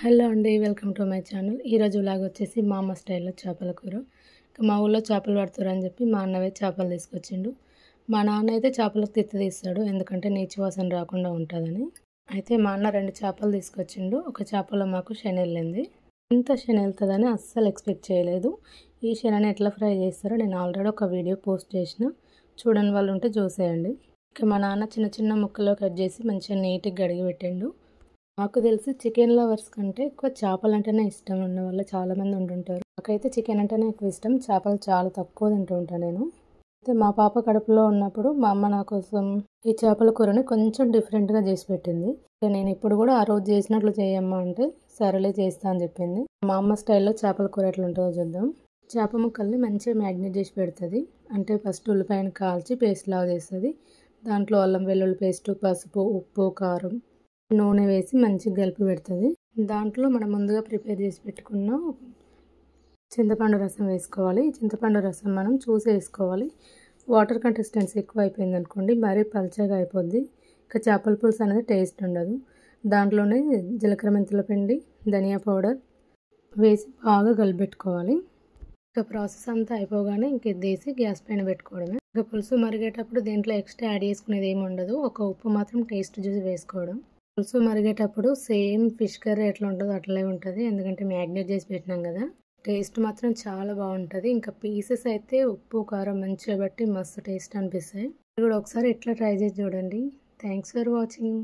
Hello అండి, welcome to my channel. ఈరోజు vlog వచ్చేసి మా అమ్మ స్టైల్లో చేపల కూర. మా ఊళ్ళో చేపలు పడుతురని చెప్పి మా అన్నవే చేపలు తీసుకొచ్చిండు. మా నాన్న అయితే చేపలకు తిత్తి తీస్తాడు, ఎందుకంటే నీచు వాసన రాకుండా ఉంటుందని. అయితే మా అన్న 2 చేపలు తీసుకొచ్చిండు. ఒక చేపలో మాకు శని వెళ్ళింది. ఇంత శని వెళ్తుందని అస్సలు ఎక్స్పెక్ట్ చేయలేదు. ఈ శనిని ఎట్లా ఫ్రై చేస్తారో నేను ఆల్రెడీ ఒక వీడియో పోస్ట్ చేసిన, చూడని వాళ్ళు ఉంటే చూసేయండి. ఇక మా నాన్న చిన్న చిన్న ముక్కలో కట్ చేసి మంచిగా నీట్గా కడిగి పెట్టిండు. నాకు తెలిసి చికెన్ లవర్స్ కంటే ఎక్కువ చేపలు అంటేనే ఇష్టం ఉన్న వాళ్ళు చాలామంది ఉంటుంటారు. నాకైతే చికెన్ అంటేనే ఎక్కువ ఇష్టం, చేపలు చాలా తక్కువ తింటూ ఉంటాను నేను. అయితే మా పాప కడుపులో ఉన్నప్పుడు మా అమ్మ నా కోసం ఈ చేపల కూరని కొంచెం డిఫరెంట్గా చేసి పెట్టింది. నేను ఇప్పుడు కూడా ఆ రోజు చేసినట్లు చేయమ్మా అంటే సరేలే చేస్తా అని చెప్పింది. మా అమ్మ స్టైల్లో చేపల కూర ఎట్లా ఉంటుందో చూద్దాం. చేప ముక్కల్ని మంచిగా మ్యాగ్నేట్ చేసి పెడుతుంది. అంటే ఫస్ట్ ఉల్లిపాయను కాల్చి పేస్ట్ లాగా చేస్తుంది. దాంట్లో అల్లం వెల్లుల్లి పేస్ట్, పసుపు, ఉప్పు, కారం, నూనె వేసి మంచిగా కలిపి పెడుతుంది. దాంట్లో మనం ముందుగా ప్రిపేర్ చేసి పెట్టుకున్న చింతపండు రసం వేసుకోవాలి. చింతపండు రసం మనం చూసి వేసుకోవాలి. వాటర్ కంటెస్టెన్సీ ఎక్కువ అయిపోయింది అనుకోండి, మరీ పల్చగా అయిపోద్ది. ఇక చేపల పులుసు అనేది టేస్ట్ ఉండదు. దాంట్లోనే జీలకర్ర మెంతుల పిండి, ధనియా పౌడర్ వేసి బాగా కలిపెట్టుకోవాలి. ఇక ప్రాసెస్ అంతా అయిపోగానే ఇంక ఇది వేసి గ్యాస్ పైన పెట్టుకోవడమే. ఇక పులుసు మరిగేటప్పుడు దీంట్లో ఎక్స్ట్రా యాడ్ చేసుకునేది ఏమి ఉండదు, ఒక ఉప్పు మాత్రం టేస్ట్ చూసి వేసుకోవడం. పులుసు మరిగేటప్పుడు సేమ్ ఫిష్ కర్రీ ఎట్లా ఉంటుందో అట్లే ఉంటుంది, ఎందుకంటే మ్యాగ్నేట్ చేసి పెట్టినాం కదా. టేస్ట్ మాత్రం చాలా బాగుంటుంది. ఇంకా పీసెస్ అయితే ఉప్పు కారం మంచిగా బట్టి మస్తు టేస్ట్ అనిపిస్తాయి. ఇది కూడా ఒకసారి ఎట్లా ట్రై చేసి చూడండి. Thanks for watching.